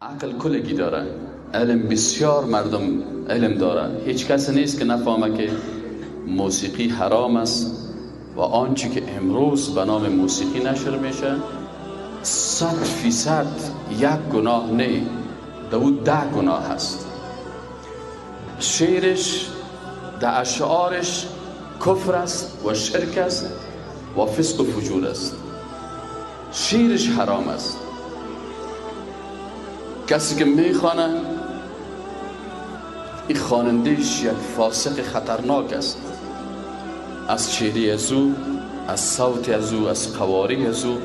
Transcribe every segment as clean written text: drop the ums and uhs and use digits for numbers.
عقل کلگی داره، علم بسیار مردم علم داره. هیچ کسی نیست که نفهمه که موسیقی حرام است و آنچه که امروز به نام موسیقی نشر میشه 100% یک گناه نه، دو 10 گناه هست. شعرش در اشعارش کفر است و شرک است و فسق و فجور است. شعرش حرام است. کسی که میخوانه این خوانندهش یک فاسق خطرناک است. از شعری از او، از صوت از او، از قواری از او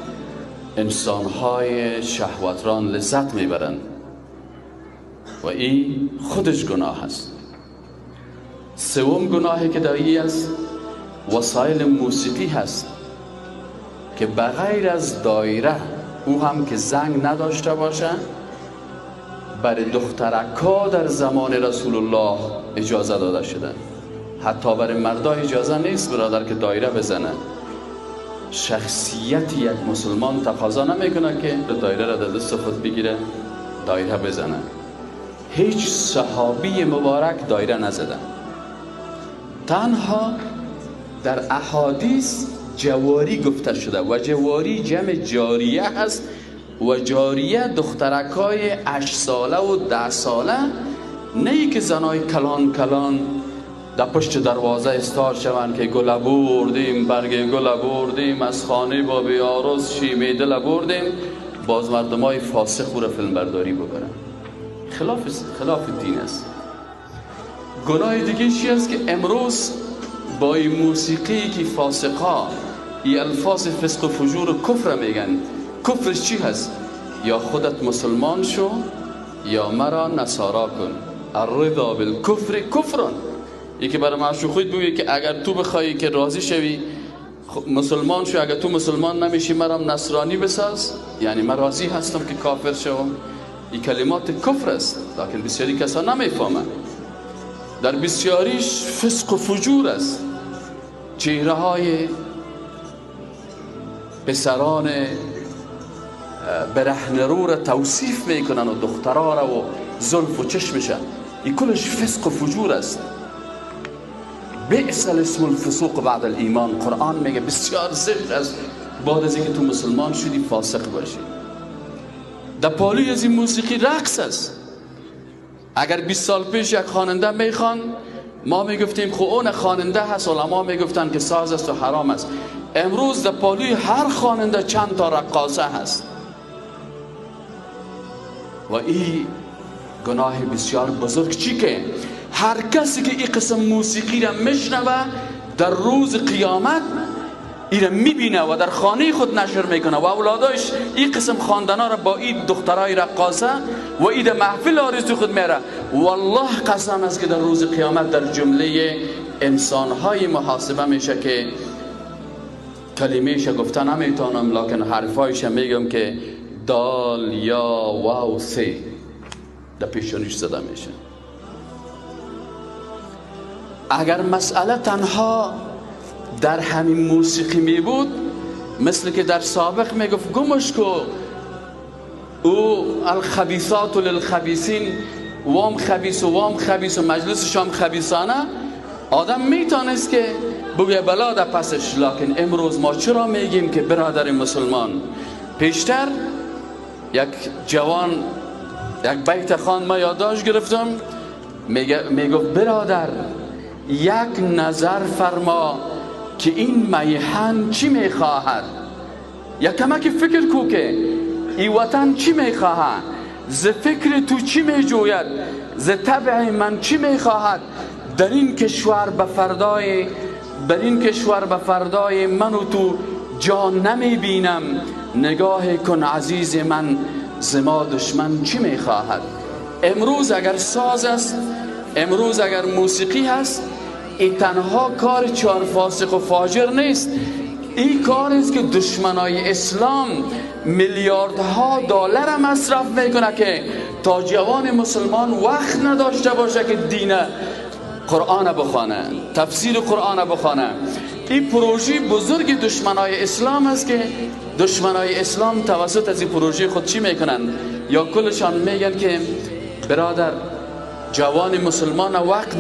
انسانهای شهوتران لذت میبرند و این خودش گناه است. سوم گناهی که دایی است وسایل موسیقی هست که بغیر از دایره او هم که زنگ نداشته باشه برای دخترکا در زمان رسول الله اجازه داده شده. حتی برای مردا اجازه نیست برادر که دایره بزنه. شخصیت یک مسلمان تقاضا نمیکنه که دایره را در دست خود بگیره دایره بزنه. هیچ صحابی مبارک دایره نزده. تنها در احادیث جواری گفته شده و جواری جمع جاریه هست و جاریه دخترکای 8 ساله و 10 ساله، نه که زنای کلان کلان در پشت دروازه استار شوند که گل بردیم، برگ گل بردیم، از خانه با بیارز شیمه دل بردیم، باز مردمای فاسق او را فیلم برداری ببرن. خلاف دین است. گناه دیگه چی است که امروز با این موسیقی که فاسقا این الفاظ فسق و فجور و کفر میگن. کفرش چی هست؟ یا خودت مسلمان شو یا مرا نصارا کن. الرضا بالکفر کفران. یکی برای معشوقیت بگوی که اگر تو بخوایی که راضی شوی مسلمان شو، اگر تو مسلمان نمیشی مرا نصرانی بساز، یعنی من راضی هستم که کافر شوم. این کلمات کفر است، لیکن بسیاری کسا نمیفهمند. در بسیاریش فسق و فجور است. چهره های پسران برهنه رو را توصیف میکنن و دخترها را و زلف و چشمشن. این کلش فسق و فجور است. بئس الاسم الفسوق بعد الایمان. قرآن میگه بسیار زشت است بعد از اینکه تو مسلمان شدی فاسق باشی. در پالوی از این موسیقی رقص است. اگر 20 سال پیش یک خواننده میخوان ما میگفتیم خب اون خواننده هست، علما میگفتن که ساز است و حرام است. امروز در پالوی هر خواننده چند تا رقاصه هست و این گناه بسیار بزرگ. چی که هر کسی که این قسم موسیقی را میشنوه در روز قیامت این را میبینه و در خانه خود نشر میکنه و اولاداش این قسم خواندنا را با این دخترای رقاصه و این در محفل آرزو خود میره. والله قسم است که در روز قیامت در جمله انسانهای محاسبه میشه که کلمهش گفته نمیتونم لکن حرفایش میگم که دال یا واو سی در پیشونیش زده میشه. اگر مسئله تنها در همین موسیقی می بود، مثل که در سابق میگفت گمش کو او الخبیثات للخبیثین، وام خبیث و وام خبیث و مجلسش هم خبیثانه، آدم میتونست که بگه بلا در پسش. لکن امروز ما چرا میگیم که برادر مسلمان؟ پیشتر یک جوان یک بیت خوان ما یادداشت گرفتم، میگفت برادر یک نظر فرما که این میهن چی میخواهد. یک کمک فکر کو که این وطن چی میخواهد، ز فکر تو چی میجوید، ز طبع من چی میخواهد. در این کشور به فردای من و تو جان نمیبینم. نگاه کن عزیز من ز ما دشمن چی میخواهد. امروز اگر ساز است، امروز اگر موسیقی هست، این تنها کار 4 فاسق و فاجر نیست. این کار است که دشمنای اسلام میلیاردها دلار مصرف میکنه که تا جوان مسلمان وقت نداشته باشه که دین قرآن بخوانه، تفسیر قرآن بخوانه. این پروژه بزرگ دشمنای اسلام است که دشمنای اسلام توسط از این پروژه خود چی میکنن؟ یا کلشان میگن که برادر جوان مسلمان وقت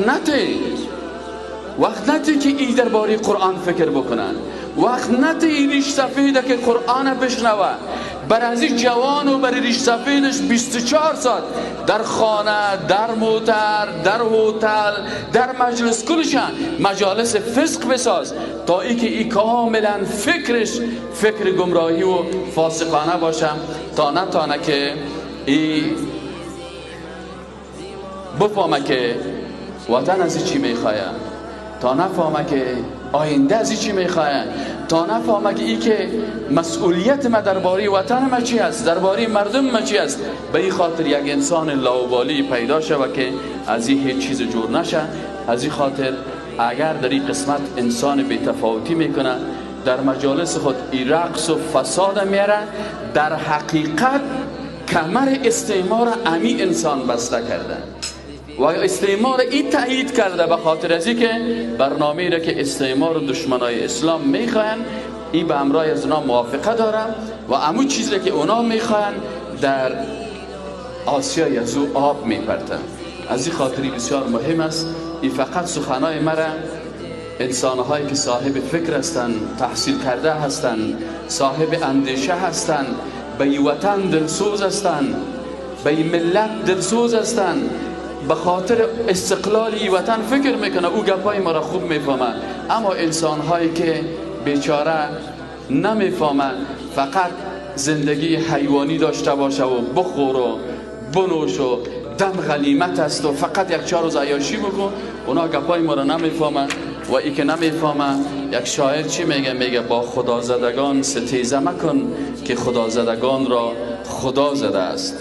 نته که ای درباره قرآن فکر بکنن، وقت نته ای ریش سفیده که قرآن بشنوه. بر از این جوان و بر ریش سفیدش 24 ساعت در خانه، در موتر، در هتل، در مجلس، کلشان مجالس فسق بساز تا ای که ای کاملا فکرش فکر گمراهی و فاسقانه باشه، تا نتانه که ای بفهمه که وطن از چی میخواه، تا نفهمه که آینده از چی میخواه، تا نفهمه که ای که مسئولیت ما درباره وطن ما چی است، درباره مردم ما چی است. به این خاطر یک انسان لاابالی پیدا شود که از این هیچ چیز جور نشه. از این خاطر اگر در این قسمت انسان بی‌تفاوتی میکنه، در مجالس خود ای رقص و فساد میاره، در حقیقت کمر استعمار امی انسان بسته کرده و استعمار این تایید کرده، به خاطر از که برنامه‌ای را که استعمار و دشمنای اسلام میخواهند این به امرای از اونا موافقه دارم و امو چیزی را که اونا میخواهند در آسیای از او آب میپرتن. از این خاطری بسیار مهم است. این فقط سخنای مرا انسانهایی که صاحب فکر هستند، تحصیل کرده هستند، صاحب اندیشه هستند، به این وطن دلسوز هستند، به این ملت دلسوز هستند، به خاطر استقلال این وطن فکر میکنه، او گپای ما را خوب میفهمه. اما انسان هایی که بیچاره نمیفهمه، فقط زندگی حیوانی داشته باشه و بخور و بنوش و دم غنیمت است و فقط یک 4 روز عیاشی بکن، اونا گپای ما را نمیفهمه. و ای که نمیفهمه، یک شاعر چی میگه؟ میگه با خدا زدگان ستیزه مکن که خدا زدگان را خدا زده است.